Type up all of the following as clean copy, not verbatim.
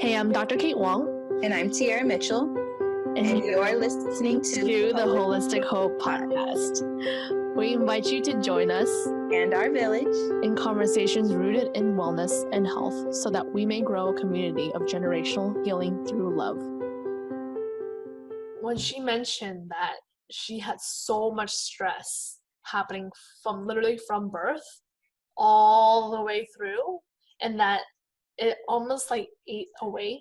Hey, I'm Dr. Kate Wong. And I'm Tiara Mitchell. And you're listening to the Holistic Hope Podcast. We invite you to join us and our village in conversations rooted in wellness and health so that we may grow a community of generational healing through love. When she mentioned that she had so much stress happening literally from birth all the way through, and that it almost like ate away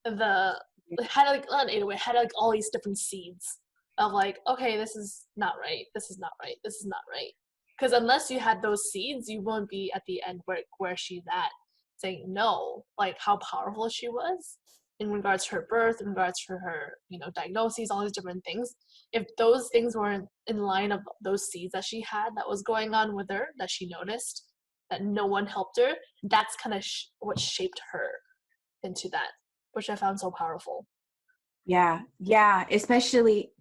had all these different seeds of like, okay, this is not right, this is not right, this is not right. Because unless you had those seeds, you won't be at the end where she's at, saying no, like how powerful she was in regards to her birth, in regards to her, diagnoses, all these different things. If those things weren't in line of those seeds that she had that was going on with her, that she noticed, that no one helped her, that's kind of what shaped her into that, which I found so powerful. Yeah, especially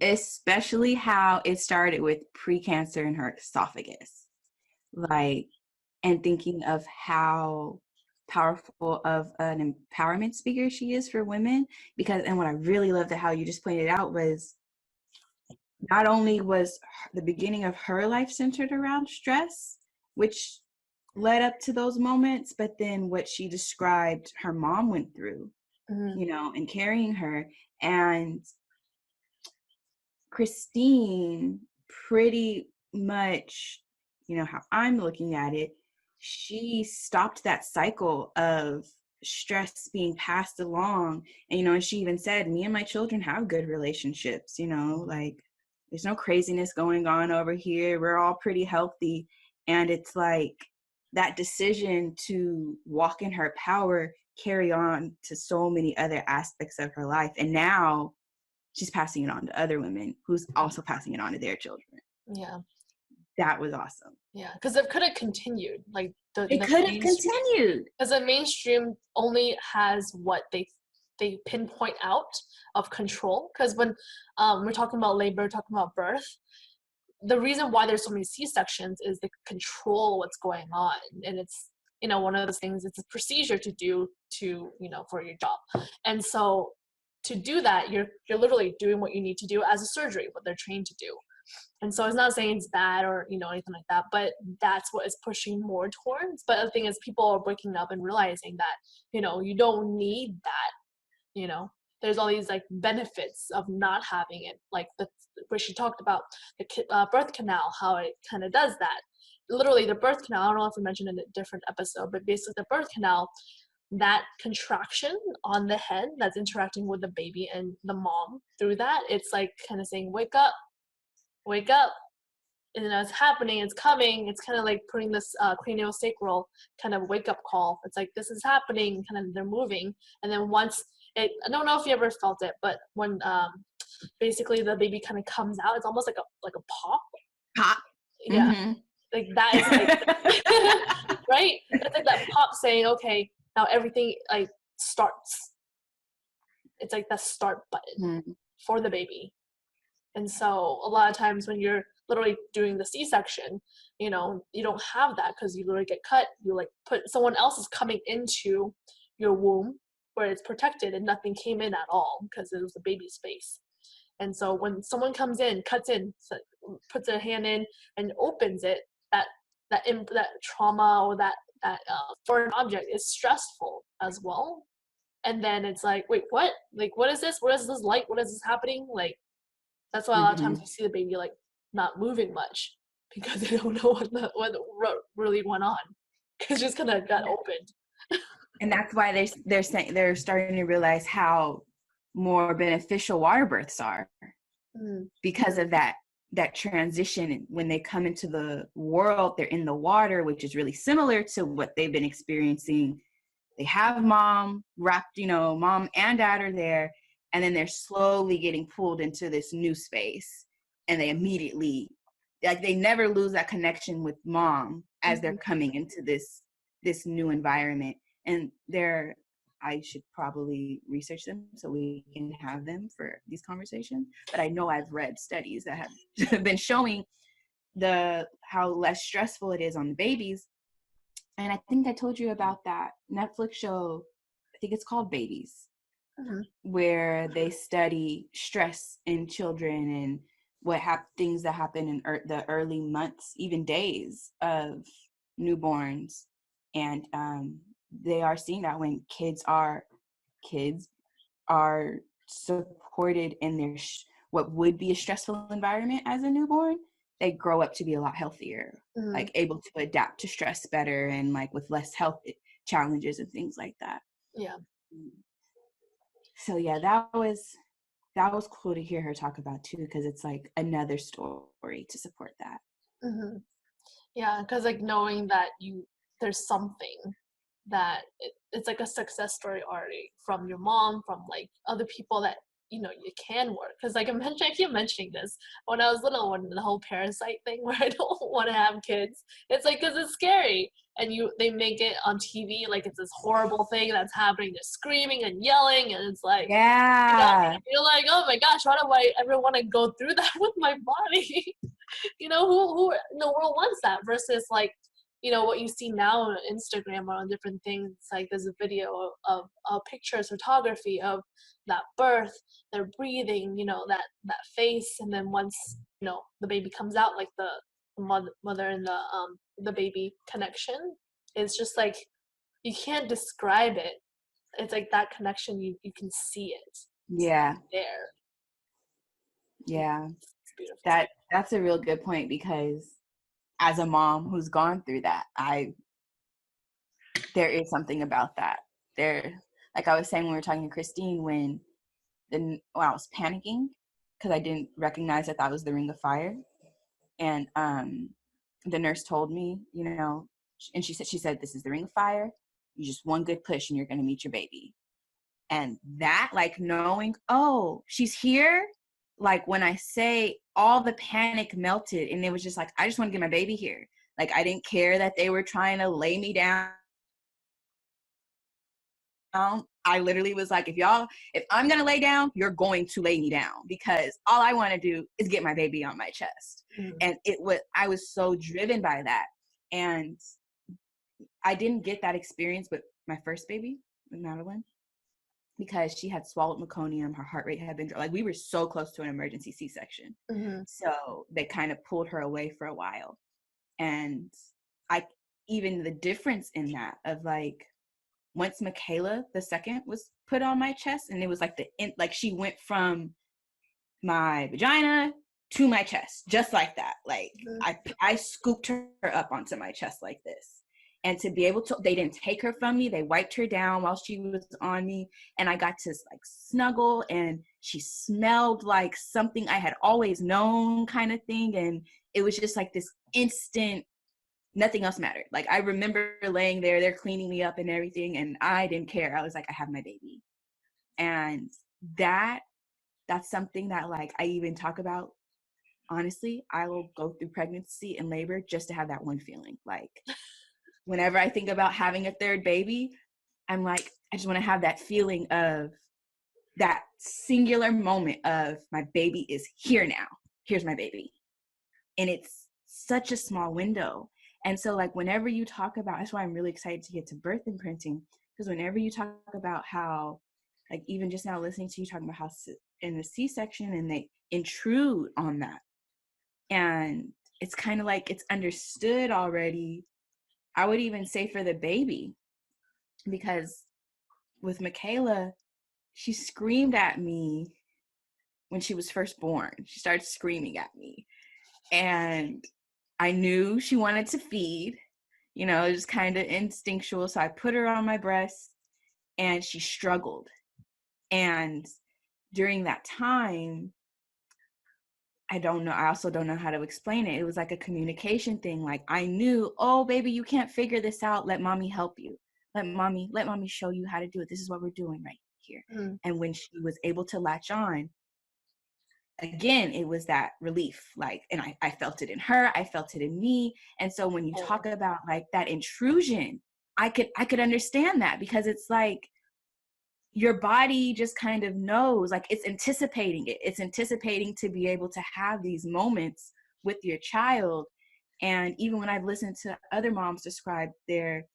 how it started with pre-cancer in her esophagus, and thinking of how powerful of an empowerment speaker she is for women. And what I really loved how you just pointed out was not only was the beginning of her life centered around stress, which led up to those moments, but then what she described her mom went through, and carrying her. And Christine, pretty much, how I'm looking at it, she stopped that cycle of stress being passed along. And she even said, me and my children have good relationships, there's no craziness going on over here. We're all pretty healthy. And it's like that decision to walk in her power carry on to so many other aspects of her life. And now she's passing it on to other women who's also passing it on to their children. Yeah. That was awesome. Yeah, because it could have continued. It could have continued. Because the mainstream only has what they pinpoint out of control. Because when we're talking about labor, talking about birth, the reason why there's so many C-sections is they control what's going on. And it's, one of those things, it's a procedure to do for your job. And so to do that, you're literally doing what you need to do as a surgery, what they're trained to do. And so it's not saying it's bad or, anything like that, but that's what it's pushing more towards. But the thing is, people are waking up and realizing that, you don't need that, there's all these benefits of not having it. Where she talked about the birth canal, how it kind of does that. Literally the birth canal, I don't know if we mentioned in a different episode, but basically the birth canal, that contraction on the head that's interacting with the baby and the mom through that, it's like kind of saying, wake up, and it's happening, it's coming. It's kind of like putting this craniosacral kind of wake up call. It's like, this is happening, kind of they're moving. And then once I don't know if you ever felt it, but when basically the baby kind of comes out, it's almost like a pop. Yeah. Mm-hmm. Like that is like right, it's like that pop saying, okay, now everything starts. It's like that start button for the baby. And so a lot of times when you're literally doing the C-section, you don't have that, because you literally get cut. You someone else is coming into your womb where it's protected and nothing came in at all because it was the baby space. And so when someone comes in, cuts in, puts their hand in and opens it, that trauma or that foreign object is stressful as well. And then it's like, wait, what? What is this? What is this light? What is this happening? That's why a lot of times you see the baby not moving much, because they don't know what really went on, because just kind of got opened. And that's why they're saying they're starting to realize how more beneficial water births are, because of that transition. And when they come into the world, they're in the water, which is really similar to what they've been experiencing. They have mom wrapped, mom and dad are there, and then they're slowly getting pulled into this new space, and they immediately, they never lose that connection with mom as they're coming into this new environment. And I should probably research them so we can have them for these conversations. But I know I've read studies that have been showing how less stressful it is on the babies. And I think I told you about that Netflix show, think it's called Babies, Mm-hmm. where they study stress in children and what things that happen in the early months, even days of newborns. And they are seeing that when kids are supported in their what would be a stressful environment as a newborn, they grow up to be a lot healthier, Mm-hmm. like able to adapt to stress better and like with less health challenges and things like that. Yeah. So yeah, that was cool to hear her talk about too, because it's like another story to support that. Mm-hmm. Yeah, because like knowing that there's something that it's like a success story already from your mom, from like other people that you know you can work. Because like I keep mentioning this when I was little, when the whole parasite thing where I don't want to have kids, it's like because it's scary, and they make it on TV like it's this horrible thing that's happening. They're screaming and yelling, and it's like, you know, Yeah. you're like, oh my gosh, why do I ever want to go through that with my body? You know, who in the world wants that? Versus like, you know, what you see now on Instagram or on different things, like there's a video of pictures, photography of that birth, their breathing, you know, that face, and then once, you know, the baby comes out, like the mother and the baby connection, it's just like you can't describe it. It's like that connection, you can see it. Yeah. It's there. Yeah. It's beautiful. That's a real good point, because as a mom who's gone through that, there is something about that. Like I was saying when we were talking to Christine, when I was panicking because I didn't recognize that was the ring of fire, and the nurse told me, you know, and she said this is the ring of fire. You just one good push and you're gonna meet your baby. And that, like, knowing, oh, she's here, like when I say, all the panic melted, and it was just like, I just want to get my baby here. Like, I didn't care that they were trying to lay me down. I literally was like, if I'm gonna lay down, you're going to lay me down, because all I want to do is get my baby on my chest. Mm-hmm. And I was so driven by that. And I didn't get that experience with my first baby, with Madeline, because she had swallowed meconium. Her heart rate had been, like, we were so close to an emergency C-section. Mm-hmm. So they kind of pulled her away for a while. And even the difference in that of like, once Michaela the second was put on my chest, and it was like she went from my vagina to my chest, just like that. Like, mm-hmm. I scooped her up onto my chest like this. And to be able to, they didn't take her from me. They wiped her down while she was on me. And I got to like snuggle, and she smelled like something I had always known, kind of thing. And it was just like this instant, nothing else mattered. Like, I remember laying there, they're cleaning me up and everything, and I didn't care. I was like, I have my baby. And that's something that, like, I even talk about. Honestly, I will go through pregnancy and labor just to have that one feeling. Like, whenever I think about having a third baby, I'm like, I just want to have that feeling of that singular moment of, my baby is here now. Here's my baby. And it's such a small window. And so, like, whenever you talk about, that's why I'm really excited to get to birth imprinting, because whenever you talk about how, like, even just now listening to you talking about how in the C-section, and they intrude on that, and it's kind of like it's understood already. I would even say for the baby, because with Michaela, she screamed at me when she was first born. She started screaming at me, and I knew she wanted to feed. You know, it was kind of instinctual. So I put her on my breast, and she struggled. And during that time, I also don't know how to explain it. It was like a communication thing. Like, I knew, oh, baby, you can't figure this out. Let mommy help you. Let mommy show you how to do it. This is what we're doing right here. Mm-hmm. And when she was able to latch on, again, it was that relief. Like, and I felt it in her. I felt it in me. And so when you talk about like that intrusion, I could understand that, because it's like, your body just kind of knows, like, it's anticipating it. It's anticipating to be able to have these moments with your child. And even when I've listened to other moms describe their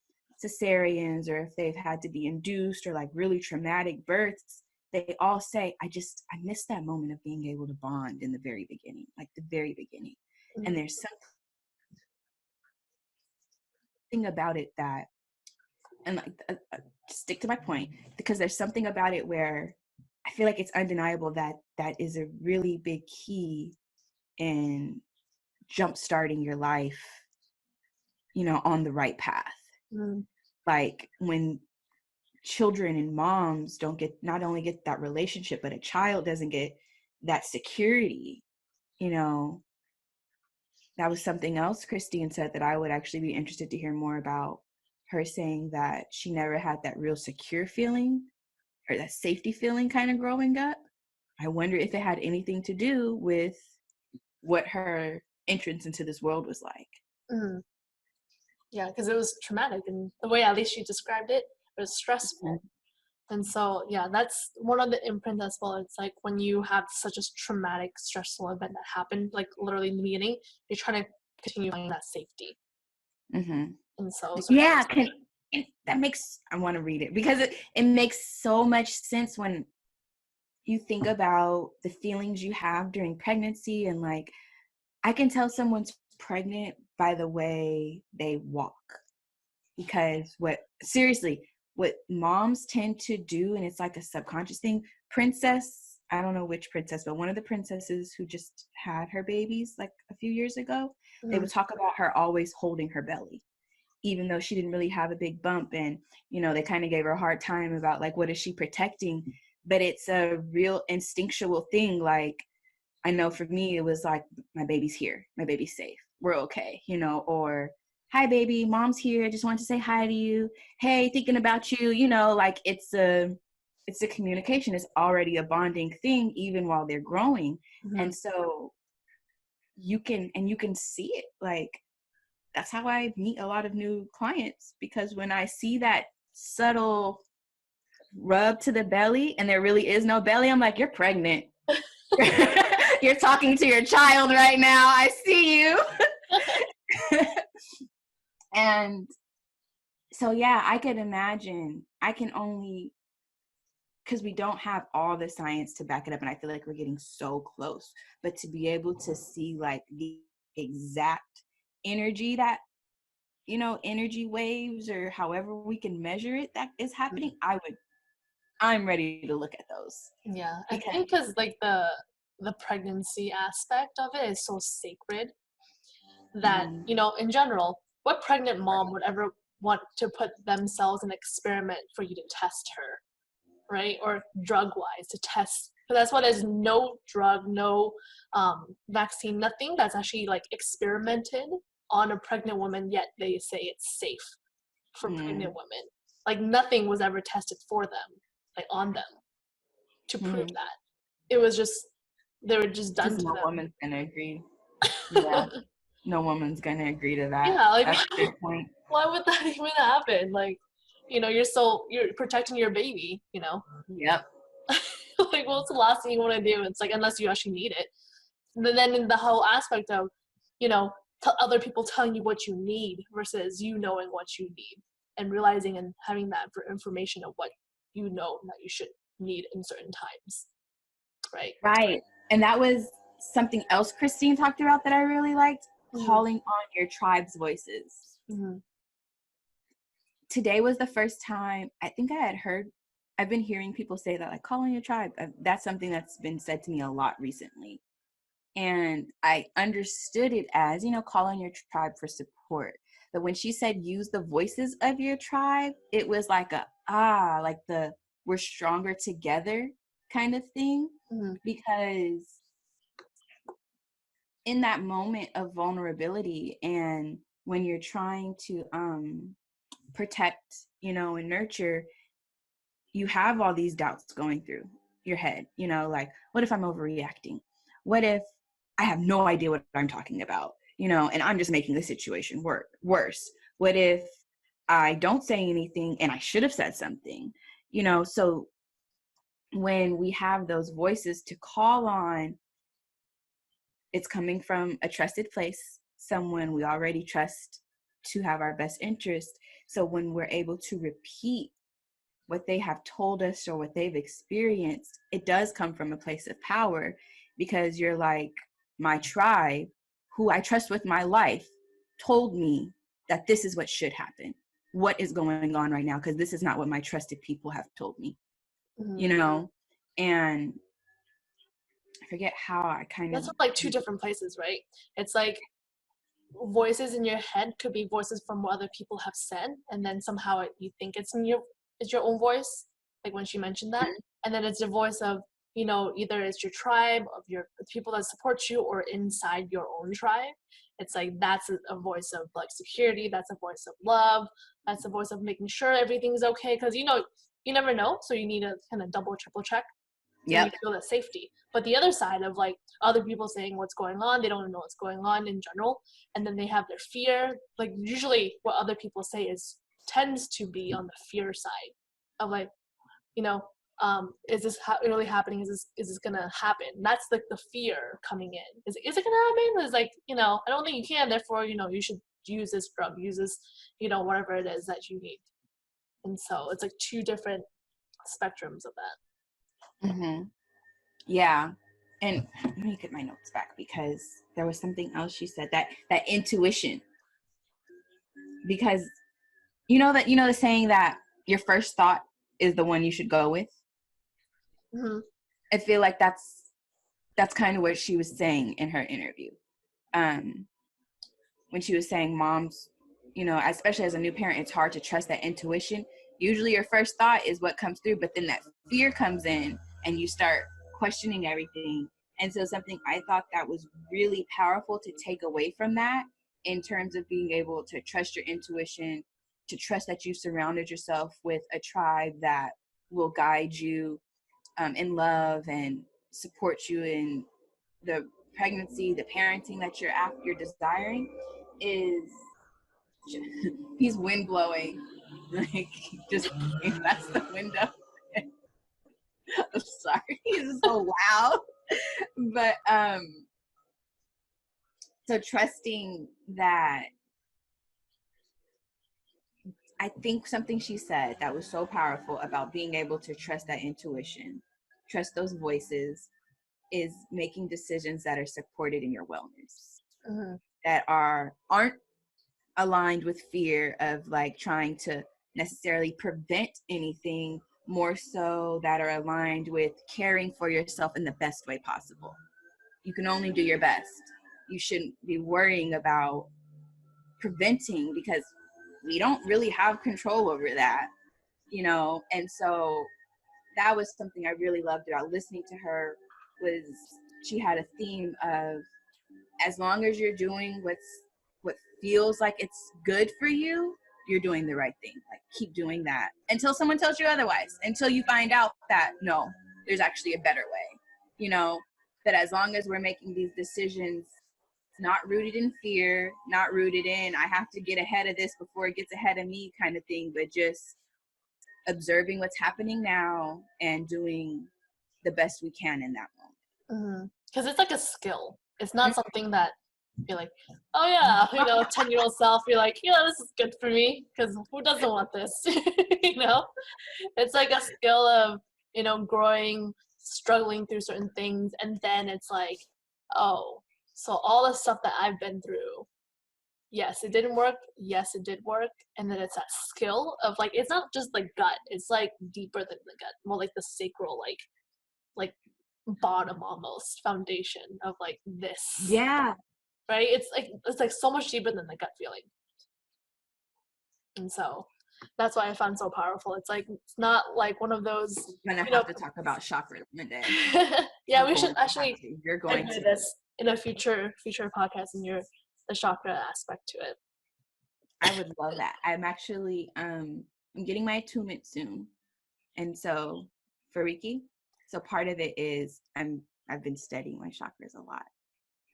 cesareans or if they've had to be induced or like really traumatic births, they all say, I missed that moment of being able to bond in the very beginning, like the very beginning. Mm-hmm. And there's something about it that, and like, stick to my point, because there's something about it where I feel like it's undeniable that that is a really big key in jump-starting your life, you know, on the right path. Mm-hmm. Like when children and moms don't get, not only get that relationship, but a child doesn't get that security, you know. That was something else Christine said that I would actually be interested to hear more about, her saying that she never had that real secure feeling or that safety feeling kind of growing up. I wonder if it had anything to do with what her entrance into this world was like. Mm-hmm. Yeah, because it was traumatic, and the way at least she described it, it was stressful. Mm-hmm. And so, yeah, that's one of the imprints as well. It's like when you have such a traumatic, stressful event that happened, like literally in the beginning, you're trying to continue finding that safety. Mm-hmm. And so Yeah, that makes, I want to read it because it makes so much sense when you think about the feelings you have during pregnancy. And like, I can tell someone's pregnant by the way they walk, because what moms tend to do, and it's like a subconscious thing, Princess, I don't know which princess, but one of the princesses who just had her babies like a few years ago, they would talk about her always holding her belly, even though she didn't really have a big bump. And, you know, they kind of gave her a hard time about like, what is she protecting? But it's a real instinctual thing. Like, I know for me, it was like, my baby's here, my baby's safe, we're okay, you know, or hi baby, mom's here, just wanted to say hi to you, hey, thinking about you, you know, like it's a communication, it's already a bonding thing even while they're growing. Mm-hmm. And so you can see it. Like, that's how I meet a lot of new clients, because when I see that subtle rub to the belly and there really is no belly, I'm like, you're pregnant. You're talking to your child right now. I see you. And so, yeah, I could imagine, I can only, because we don't have all the science to back it up, and I feel like we're getting so close, but to be able to see like the exact energy that, you know, energy waves or however we can measure it that is happening, I'm ready to look at those. Yeah, I Because, think because like the pregnancy aspect of it is so sacred that, you know, in general, what pregnant mom would ever want to put themselves in an experiment for you to test her, right? Or drug-wise to test. So that's why there's no drug, no vaccine, nothing that's actually like experimented on a pregnant woman, yet they say it's safe for pregnant women. Like nothing was ever tested for them, like on them, to prove that. It was just, they were just done to no them. woman's gonna agree. Yeah. No woman's gonna agree to that. Yeah, like that's a good point. why would that even happen? Like, you know, you're protecting your baby, you know. Yep. Like, what's the last thing you want to do? It's like, unless you actually need it. And then in the whole aspect of, you know, other people telling you what you need versus you knowing what you need and realizing and having that information of what you know that you should need in certain times. Right. And that was something else Christine talked about that I really liked, calling on your tribe's voices. Today was the first time I think I've been hearing people say that, like, call on your tribe. That's something that's been said to me a lot recently. And I understood it as, you know, call on your tribe for support. But when she said use the voices of your tribe, it was like like the we're stronger together kind of thing. Because in that moment of vulnerability and when you're trying to protect, you know, and nurture, you have all these doubts going through your head, you know, like, what if I'm overreacting? What if I have no idea what I'm talking about, you know, and I'm just making the situation worse? What if I don't say anything and I should have said something, you know? So when we have those voices to call on, it's coming from a trusted place, someone we already trust to have our best interest. So when we're able to repeat what they have told us or what they've experienced, it does come from a place of power, because you're like, my tribe, who I trust with my life, told me that this is what should happen. What is going on right now? Because this is not what my trusted people have told me, you know? And I forget how I kind of... That's like two different places, right? It's like voices in your head could be voices from what other people have said, and then somehow you think it's your own voice, like when she mentioned that. And then it's the voice of, you know, either it's your tribe, of your people that support you, or inside your own tribe. It's like that's a voice of like security, that's a voice of love, that's a voice of making sure everything's okay, because you know, you never know, so you need to kind of double triple check, so you feel that safety. But the other side of like other people saying what's going on, they don't know what's going on in general, and then they have their fear. Like usually what other people say tends to be on the fear side of like, you know, is this really happening? Is this gonna happen? That's like the fear coming in. Is it gonna happen? It's like, you know, I don't think you can, therefore, you know, you should use this drug, use this, you know, whatever it is that you need. And so it's like two different spectrums of that. Yeah. And let me get my notes back, because there was something else she said, that intuition. Because you know the saying that your first thought is the one you should go with. I feel like that's kind of what she was saying in her interview, when she was saying moms, you know, especially as a new parent, it's hard to trust that intuition. Usually your first thought is what comes through, but then that fear comes in and you start questioning everything. And so something I thought that was really powerful to take away from that, in terms of being able to trust your intuition, to trust that you surrounded yourself with a tribe that will guide you in love and support you in the pregnancy, the parenting that you're desiring, is he's wind blowing, like just that's the window. I'm sorry, he's so loud. But so trusting that, I think something she said that was so powerful about being able to trust that intuition, trust those voices, is making decisions that are supported in your wellness, that aren't aligned with fear of like trying to necessarily prevent anything, more so that are aligned with caring for yourself in the best way possible. You can only do your best. You shouldn't be worrying about preventing, because we don't really have control over that, you know. And so that was something I really loved about listening to her, was she had a theme of, as long as you're doing what feels like it's good for you, you're doing the right thing. Like, keep doing that until someone tells you otherwise, until you find out that no, there's actually a better way, you know. That as long as we're making these decisions not rooted in fear, not rooted in I have to get ahead of this before it gets ahead of me kind of thing, but just observing what's happening now and doing the best we can in that moment. Because it's like a skill. It's not something that you're like, oh yeah, you know, 10-year-old self, you're like, yeah, this is good for me, because who doesn't want this? You know, it's like a skill of, you know, growing, struggling through certain things, and then it's like, oh, so all the stuff that I've been through, yes, it didn't work, yes, it did work, and then it's that skill of like, it's not just the gut, it's like deeper than the gut, more like the sacral, like bottom, almost foundation of like this. Yeah. Right? It's like so much deeper than the gut feeling. And so that's why I found so powerful. It's like, it's not like one of those, I'm gonna have to talk about chakras one day. Yeah, we should actually you're going to this in a future podcast, and the chakra aspect to it. I would love that. I'm actually I'm getting my attunement soon. And so for Reiki, so part of it is I've been studying my chakras a lot.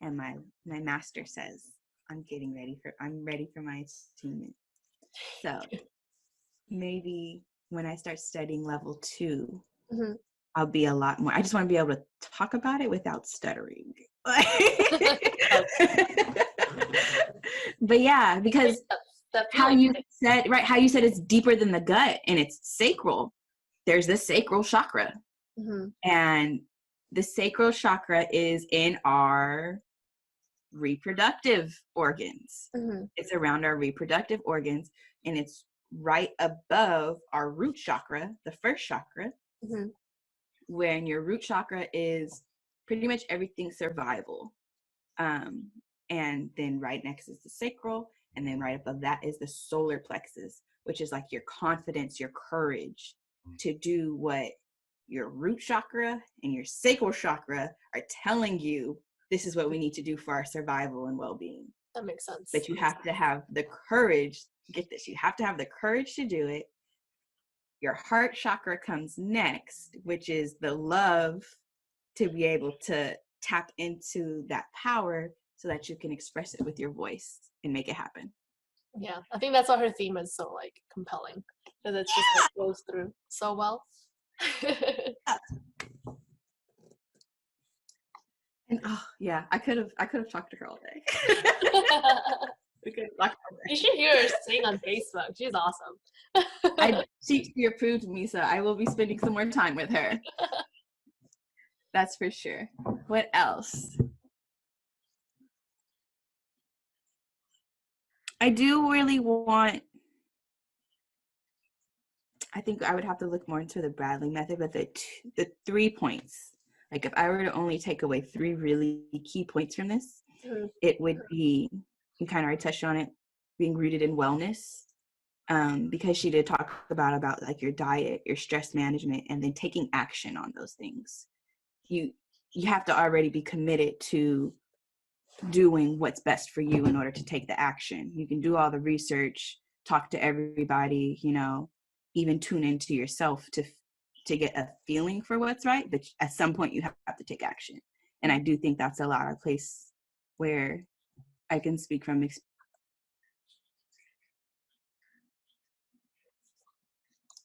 And my master says I'm ready for my attunement. So maybe when I start studying level 2, I'll be a lot more. I just want to be able to talk about it without stuttering. But yeah, because that how feeling. you said, right, how you said it's deeper than the gut and it's sacral. There's the sacral chakra. And the sacral chakra is in our reproductive organs. It's around our reproductive organs, and it's right above our root chakra, the first chakra, when your root chakra is pretty much everything survival. And then right next is the sacral, and then right above that is the solar plexus, which is like your confidence, your courage to do what your root chakra and your sacral chakra are telling you. This is what we need to do for our survival and well-being. That makes sense. But you have to have the courage. Get this, you have to have the courage to do it. Your heart chakra comes next, which is the love to be able to tap into that power so that you can express it with your voice and make it happen. Yeah, I think that's why her theme is so like compelling, because it just like, goes through so well. And yeah, I could have talked to her all day. You should hear her sing on Facebook. She's awesome. She approved me, so I will be spending some more time with her. That's for sure. What else? I do really want, I think I would have to look more into the Bradley method, but the 3 points, like if I were to only take away 3 really key points from this, it would be, you kind of already touched on it, being rooted in wellness, because she did talk about like your diet, your stress management, and then taking action on those things. You have to already be committed to doing what's best for you in order to take the action. You can do all the research, talk to everybody, even tune into yourself to get a feeling for what's right, but at some point you have to take action. And I do think that's a lot of place where I can speak from experience.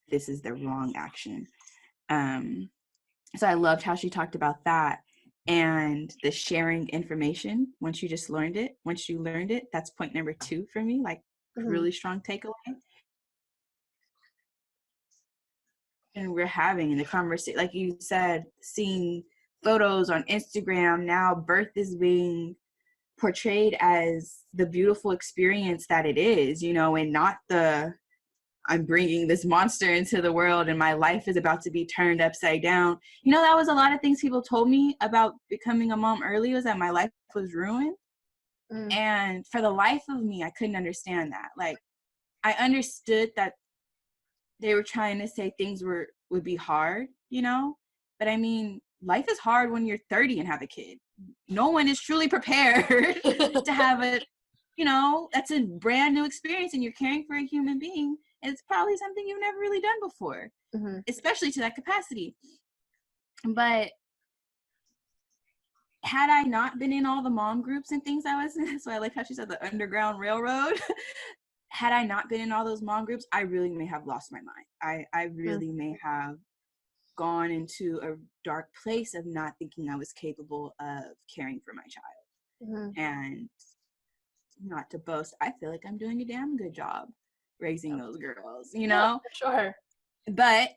This is the wrong action. So I loved how she talked about that, and the sharing information once you learned it. That's point number 2 for me, like really strong takeaway. And we're having in the conversation, like you said, seeing photos on Instagram now, birth is being portrayed as the beautiful experience that it is, and not the, I'm bringing this monster into the world and my life is about to be turned upside down. That was a lot of things people told me about becoming a mom early, was that my life was ruined. And for the life of me, I couldn't understand that. Like, I understood that they were trying to say things would be hard, but I mean, life is hard when you're 30 and have a kid. No one is truly prepared to have that's a brand new experience, and you're caring for a human being. And it's probably something you've never really done before, especially to that capacity. But had I not been in all the mom groups and things I was in, so I like how she said the Underground Railroad, had I not been in all those mom groups, I really may have lost my mind. I really may have gone into a dark place of not thinking I was capable of caring for my child. And not to boast, I feel like I'm doing a damn good job raising those girls, Yeah, for sure. But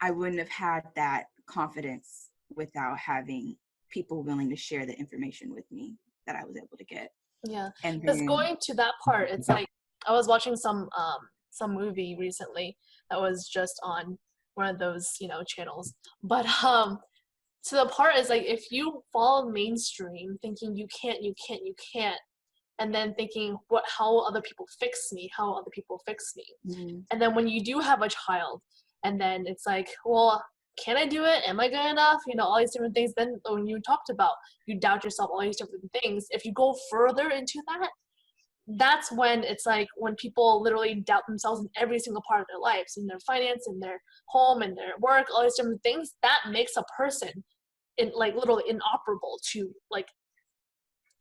I wouldn't have had that confidence without having people willing to share the information with me that I was able to get. Yeah, and because then, going to that part, it's like I was watching some movie recently that was just on one of those channels, but to the part is like, if you follow mainstream thinking you can't, and then thinking how other people fix me, and then when you do have a child, and then it's like, well, can I do it? Am I good enough? All these different things. Then when you talked about, you doubt yourself, all these different things. If you go further into that, that's when it's like, when people literally doubt themselves in every single part of their lives, in their finance, in their home, in their work, all these different things, that makes a person literally inoperable to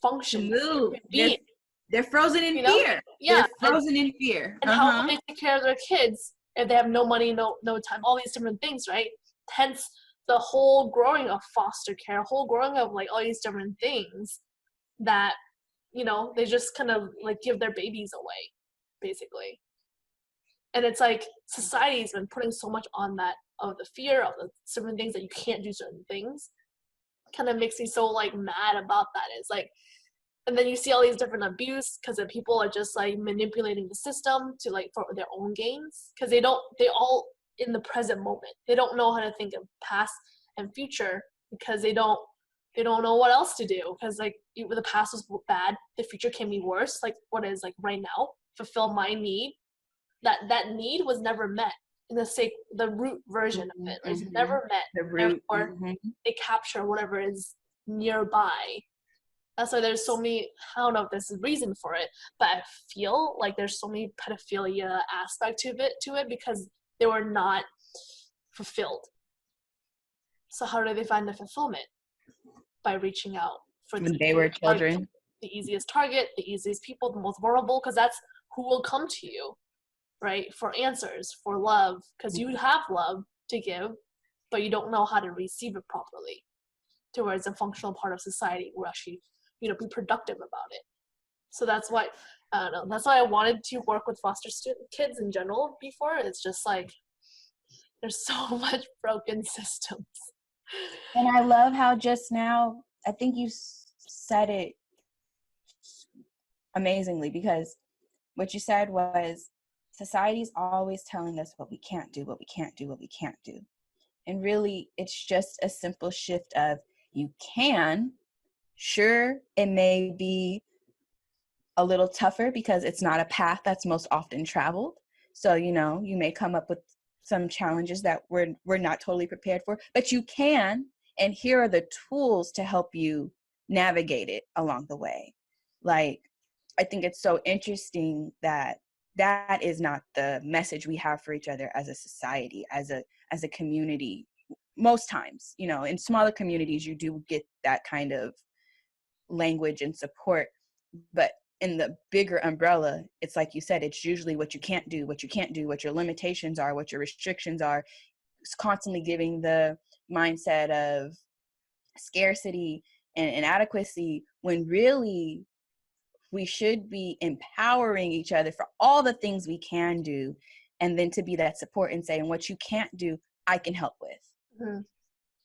function. to move. They're frozen in fear. Yeah. They're frozen in fear. And how will they take care of their kids if they have no money, no time, all these different things, right? Hence the whole growing of foster care, whole growing of all these different things that, they just kind of give their babies away. basically. And it's like society's been putting so much on that, of the fear of the certain things, that you can't do certain things, kind of makes me so like mad about that. It's like, and then you see all these different abuse because the people are just like manipulating the system to like for their own gains, because they all in the present moment, they don't know how to think of past and future, because they don't know what else to do, because like the past was bad, the future can be worse, like what is like right now, fulfill my need, that need was never met in the root version of it, is never met. The root. Therefore, they capture whatever is nearby. That's why there's so many, I don't know if there's a reason for it, but I feel like there's so many pedophilia aspect to it because they were not fulfilled. So how do they find the fulfillment? By reaching out for when they were children. The easiest target, the easiest people, the most vulnerable, because that's who will come to you, right? For answers, for love, because you have love to give, but you don't know how to receive it properly, to where it's a functional part of society where actually, be productive about it. So that's why, I don't know, that's why I wanted to work with foster kids in general before. It's just like, there's so much broken systems. And I love how just now, I think you said it amazingly, because what you said was society's always telling us what we can't do, what we can't do, what we can't do. And really, it's just a simple shift of you can. Sure, it may be a little tougher because it's not a path that's most often traveled. So, you may come up with some challenges that we're not totally prepared for, but you can, and here are the tools to help you navigate it along the way. Like, I think it's so interesting that is not the message we have for each other as a society, as a community. Most times, in smaller communities, you do get that kind of language and support, but in the bigger umbrella, it's like you said, it's usually what you can't do, what your limitations are, what your restrictions are. It's constantly giving the mindset of scarcity and inadequacy, when really we should be empowering each other for all the things we can do, and then to be that support and saying, what you can't do, I can help with.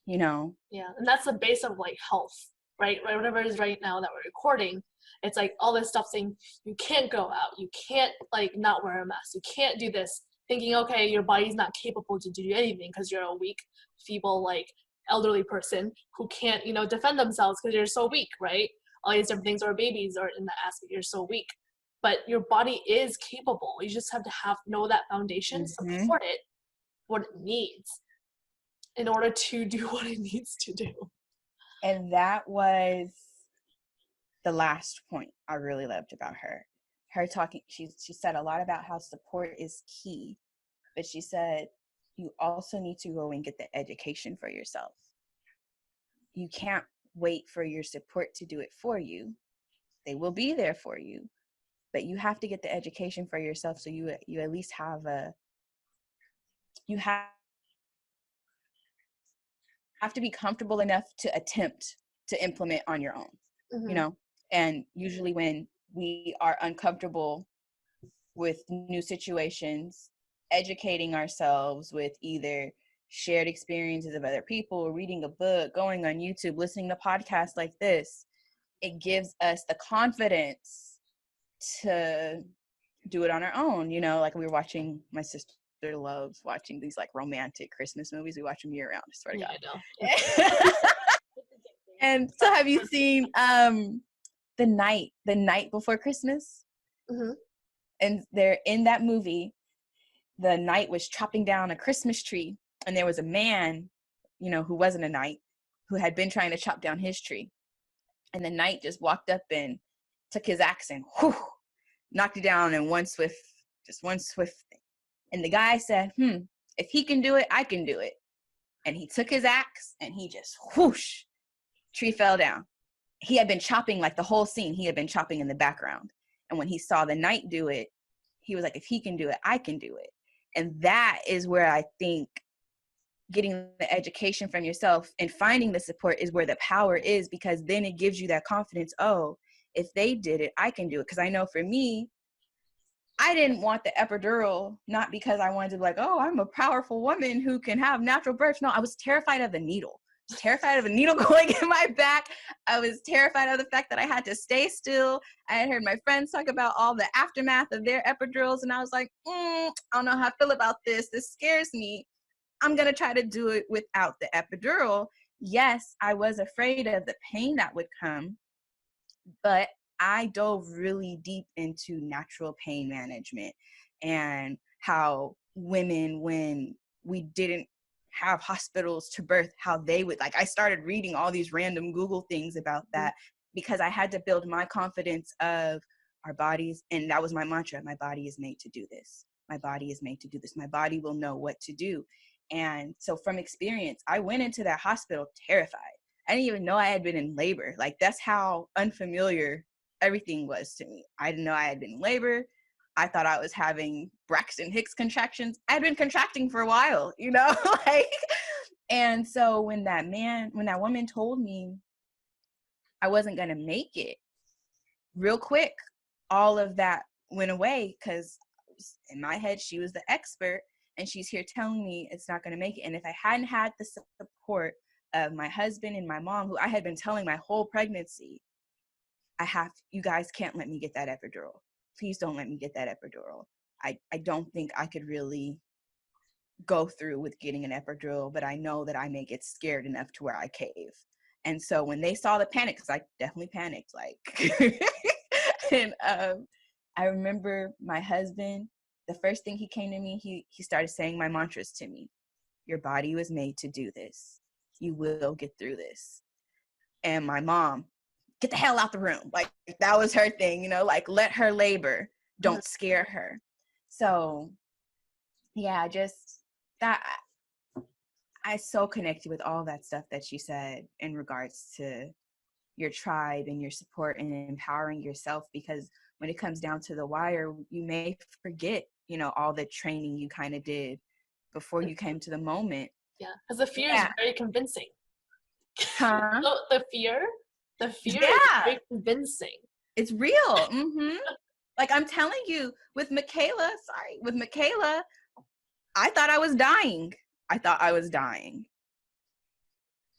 Yeah, and that's the base of like health, right? Whatever it is right now that we're recording, it's like all this stuff saying you can't go out, you can't like not wear a mask, you can't do this, thinking, okay, your body's not capable to do anything because you're a weak, feeble, like elderly person who can't, defend themselves because you're so weak, right? All these different things, or babies are in the aspect, you're so weak. But your body is capable. You just have to know that foundation, support it, what it needs, in order to do what it needs to do. And that was the last point I really loved about her. Her talking, she said a lot about how support is key, but she said you also need to go and get the education for yourself. You can't wait for your support to do it for you. They will be there for you, but you have to get the education for yourself, so you at least have you have to be comfortable enough to attempt to implement on your own. And usually when we are uncomfortable with new situations, educating ourselves with either shared experiences of other people, reading a book, going on YouTube, listening to podcasts like this, it gives us the confidence to do it on our own. Like we were watching, my sister loves watching these like romantic Christmas movies. We watch them year round, I swear to God. I know. And so have you seen the night before Christmas? And they're in that movie, the knight was chopping down a Christmas tree, and there was a man, who wasn't a knight, who had been trying to chop down his tree. And the knight just walked up and took his axe and knocked it down in one swift thing. And the guy said, if he can do it, I can do it. And he took his axe and he just whoosh, tree fell down. He had been chopping, like the whole scene, he had been chopping in the background. And when he saw the knight do it, he was like, if he can do it, I can do it. And that is where I think getting the education from yourself and finding the support is where the power is, because then it gives you that confidence. Oh, if they did it, I can do it. Because I know for me, I didn't want the epidural, not because I wanted to be like, oh, I'm a powerful woman who can have natural births. No, I was terrified of the needle. Terrified of a needle going in my back. I was terrified of the fact that I had to stay still. I had heard my friends talk about all the aftermath of their epidurals, and I was like, I don't know how I feel about this. This scares me. I'm going to try to do it without the epidural. Yes, I was afraid of the pain that would come, but I dove really deep into natural pain management and how women, when we didn't have hospitals to birth, how they would, like, I started reading all these random Google things about that because I had to build my confidence of our bodies. And that was my mantra. My body is made to do this. My body is made to do this. My body will know what to do. And so from experience, I went into that hospital terrified. I didn't even know I had been in labor. Like, that's how unfamiliar everything was to me. I didn't know I had been in labor. I thought I was having Braxton Hicks contractions. I had been contracting for a while, you know, like, and so when that woman told me I wasn't going to make it, real quick, all of that went away, because in my head, she was the expert, and she's here telling me it's not going to make it. And if I hadn't had the support of my husband and my mom, who I had been telling my whole pregnancy, you guys can't let me get that epidural. Please don't let me get that epidural. I don't think I could really go through with getting an epidural, but I know that I may get scared enough to where I cave. And so when they saw the panic, because I definitely panicked, like, and I remember my husband, the first thing he came to me, he started saying my mantras to me. Your body was made to do this. You will get through this. And my mom, get the hell out the room. Like, that was her thing, you know, like, let her labor. Don't scare her. So, yeah, just that, I so connected with all that stuff that she said in regards to your tribe and your support and empowering yourself, because when it comes down to the wire, you may forget, you know, all the training you kind of did before you came to the moment. Yeah, because the fear is very convincing. Huh? So the fear is very convincing. It's real. Like, I'm telling you, with Michaela, I thought I was dying.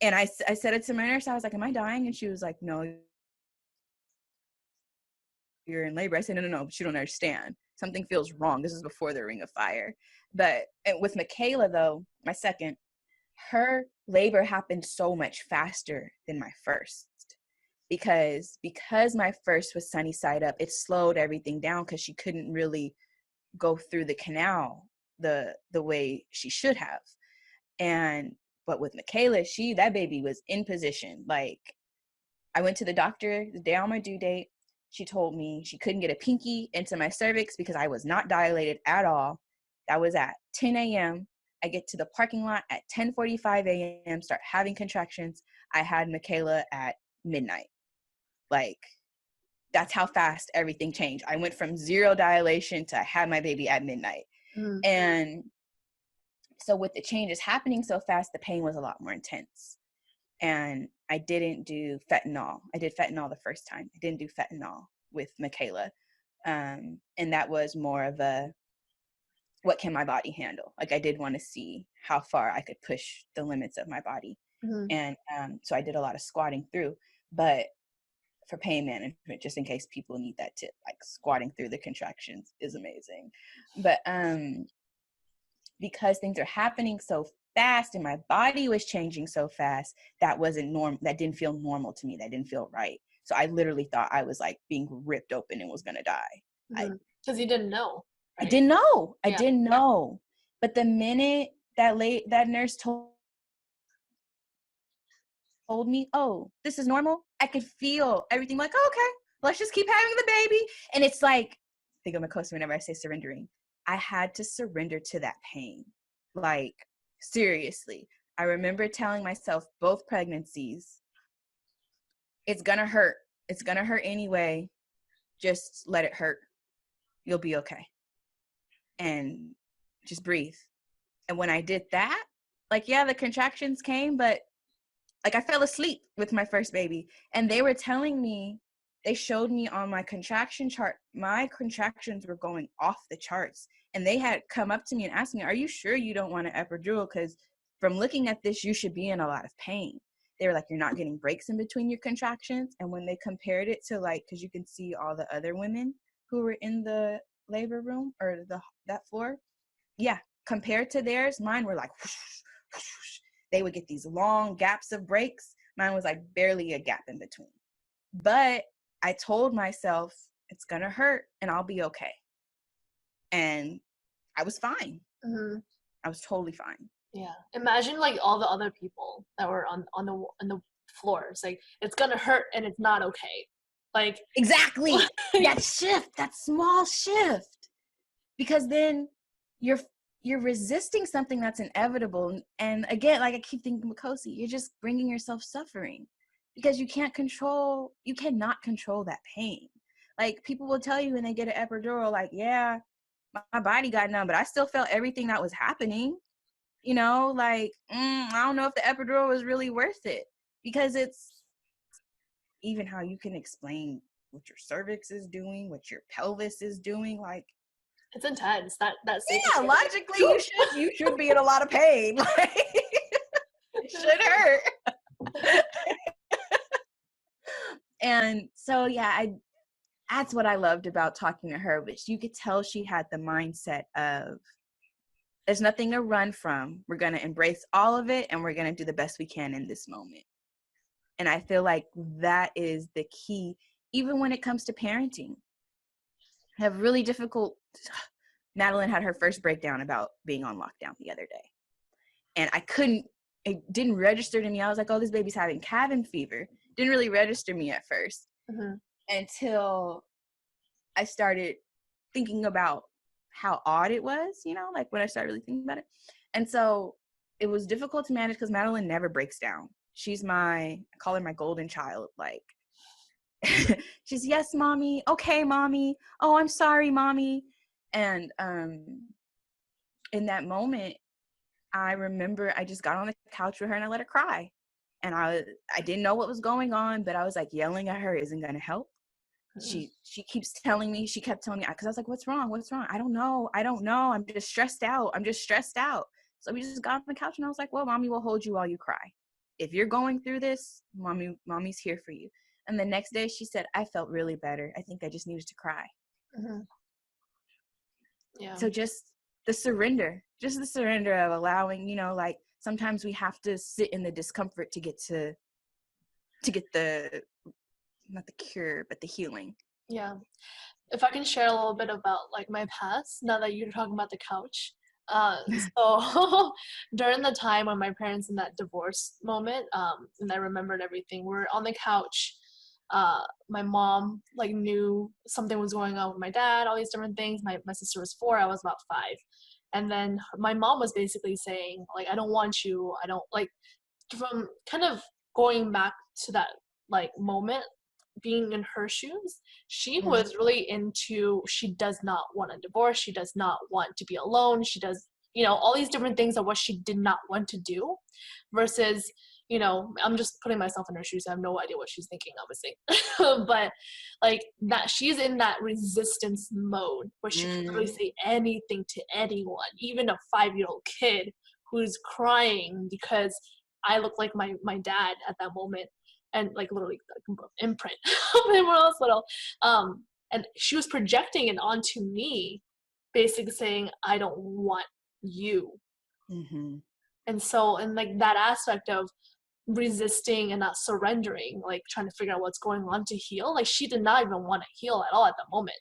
And I said it to my nurse. I was like, am I dying? And she was like, no, you're in labor. I said, no, but you don't understand. Something feels wrong. This is before the ring of fire. But with Michaela, though, my second, her labor happened so much faster than my first. Because my first was sunny side up, it slowed everything down because she couldn't really go through the canal the way she should have. But with Michaela, that baby was in position. Like, I went to the doctor the day on my due date. She told me she couldn't get a pinky into my cervix because I was not dilated at all. That was at 10 a.m. I get to the parking lot at 10:45 a.m., start having contractions. I had Michaela at midnight. Like, that's how fast everything changed. I went from 0 dilation to I had my baby at midnight. And so with the changes happening so fast, the pain was a lot more intense. And I didn't do fentanyl. I did fentanyl the first time. I didn't do fentanyl with Michaela. And that was more of a, what can my body handle? Like, I did want to see how far I could push the limits of my body. And so I did a lot of squatting through. But for pain management, just in case people need that tip, like, squatting through the contractions is amazing. But because things are happening so fast and my body was changing so fast, that wasn't normal. That didn't feel normal to me. That didn't feel right. So I literally thought I was like being ripped open and was gonna die. Because you didn't know. Right? I didn't know. But the minute that nurse told me, oh, this is normal, I could feel everything, like, oh, okay, let's just keep having the baby. And it's like, think of Makosa whenever I say surrendering. I had to surrender to that pain. Like, seriously. I remember telling myself both pregnancies, it's gonna hurt. It's gonna hurt anyway. Just let it hurt. You'll be okay. And just breathe. And when I did that, like, yeah, the contractions came, but like, I fell asleep with my first baby. And they were telling me, they showed me on my contraction chart, my contractions were going off the charts. And they had come up to me and asked me, are you sure you don't want an epidural? Because from looking at this, you should be in a lot of pain. They were like, you're not getting breaks in between your contractions. And when they compared it to like, because you can see all the other women who were in the labor room or that floor, yeah, compared to theirs, mine were like whoosh, whoosh, whoosh. They would get these long gaps of breaks. Mine was like barely a gap in between. But I told myself it's gonna hurt and I'll be okay. And I was fine. Mm-hmm. I was totally fine. Yeah. Imagine like all the other people that were on the floors. Like, it's gonna hurt and it's not okay. Like, exactly. That shift, that small shift. Because then you're resisting something that's inevitable. And again, like I keep thinking Makosi, you're just bringing yourself suffering because you cannot control that pain. Like people will tell you when they get an epidural, like, yeah, my body got numb, but I still felt everything that was happening. You know, like, I don't know if the epidural was really worth it, because it's even how you can explain what your cervix is doing, what your pelvis is doing, like, it's intense. That yeah, logically you should be in a lot of pain. Like, it should hurt. And so yeah, that's what I loved about talking to her, which you could tell she had the mindset of there's nothing to run from. We're going to embrace all of it and we're going to do the best we can in this moment. And I feel like that is the key, even when it comes to parenting. I have really difficult. Madeline had her first breakdown about being on lockdown the other day. And it didn't register to me. I was like, oh, this baby's having cabin fever. Didn't really register me at first until I started thinking about how odd it was, you know, like when I started really thinking about it. And so it was difficult to manage because Madeline never breaks down. She's I call her my golden child. Like, she's, yes, mommy. Okay, mommy. Oh, I'm sorry, mommy. And in that moment, I remember I just got on the couch with her and I let her cry. And I didn't know what was going on, but I was like, yelling at her isn't going to help. She kept telling me, because I was like, what's wrong? I don't know. I'm just stressed out. So we just got on the couch and I was like, well, mommy will hold you while you cry. If you're going through this, mommy's here for you. And the next day she said, I felt really better. I think I just needed to cry. Yeah. So just the surrender of allowing, you know, like sometimes we have to sit in the discomfort to get the, not the cure, but the healing. Yeah. If I can share a little bit about like my past, now that you're talking about the couch. So during the time when my parents in that divorce moment, and I remembered everything, we're on the couch. My mom like knew something was going on with my dad, all these different things. My sister was 4, I was about 5. And then my mom was basically saying, like, I don't want you, I don't like, from kind of going back to that like moment, being in her shoes, she was really into, she does not want a divorce, she does not want to be alone, she does, you know, all these different things of what she did not want to do, versus, you know, I'm just putting myself in her shoes, I have no idea what she's thinking, obviously. But like that, she's in that resistance mode where she can really say anything to anyone, even a 5-year-old kid who's crying because I look like my dad at that moment, and like literally like, imprint when I was little. And she was projecting it onto me, basically saying, I don't want you. And so, and like that aspect of resisting and not surrendering, like trying to figure out what's going on to heal, like she did not even want to heal at all at that moment.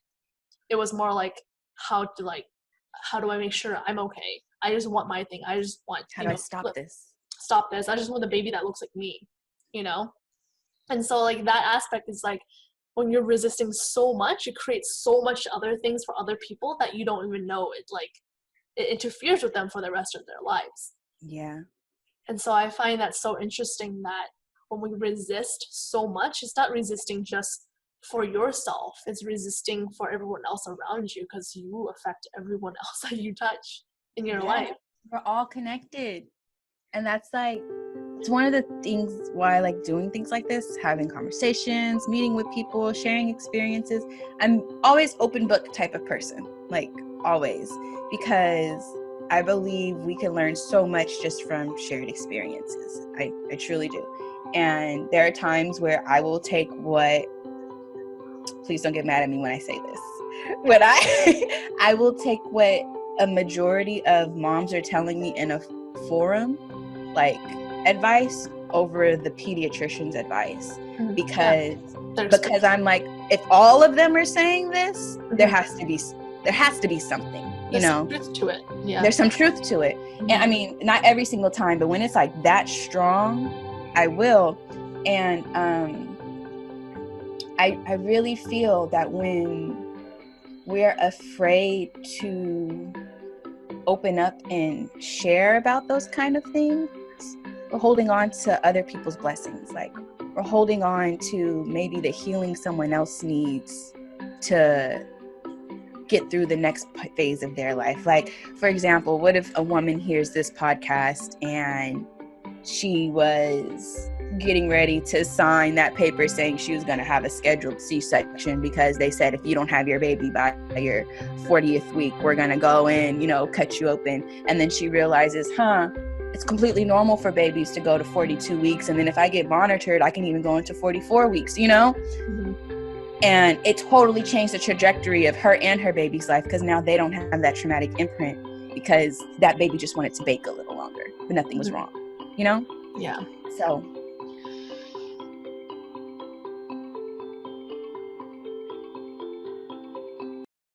It was more like, how do I make sure I'm okay? I just want my thing. I just want, how do I stop this? I just want a baby that looks like me, you know? And so like that aspect is like, when you're resisting so much, it creates so much other things for other people that you don't even know it interferes with them for the rest of their lives. Yeah. And so I find that so interesting that when we resist so much, it's not resisting just for yourself, it's resisting for everyone else around you, because you affect everyone else that you touch in your life. We're all connected. And that's like, it's one of the things why I like doing things like this, having conversations, meeting with people, sharing experiences. I'm always open book type of person, like always, because I believe we can learn so much just from shared experiences. I truly do. And there are times where I will take what, please don't get mad at me when I say this, but I will take what a majority of moms are telling me in a forum, like advice, over the pediatrician's advice, because I'm like, if all of them are saying this, there has to be something, There's some truth to it. Yeah, there's some truth to it. And I mean, not every single time, but when it's like that strong, I will. And I really feel that when we're afraid to open up and share about those kind of things, we're holding on to other people's blessings. Like, we're holding on to maybe the healing someone else needs to get through the next phase of their life. Like, for example, what if a woman hears this podcast and she was getting ready to sign that paper saying she was going to have a scheduled C-section because they said, if you don't have your baby by your 40th week, we're going to go in, cut you open. And then she realizes, it's completely normal for babies to go to 42 weeks. And then if I get monitored, I can even go into 44 weeks, And it totally changed the trajectory of her and her baby's life, because now they don't have that traumatic imprint because that baby just wanted to bake a little longer, but nothing was wrong, Yeah. So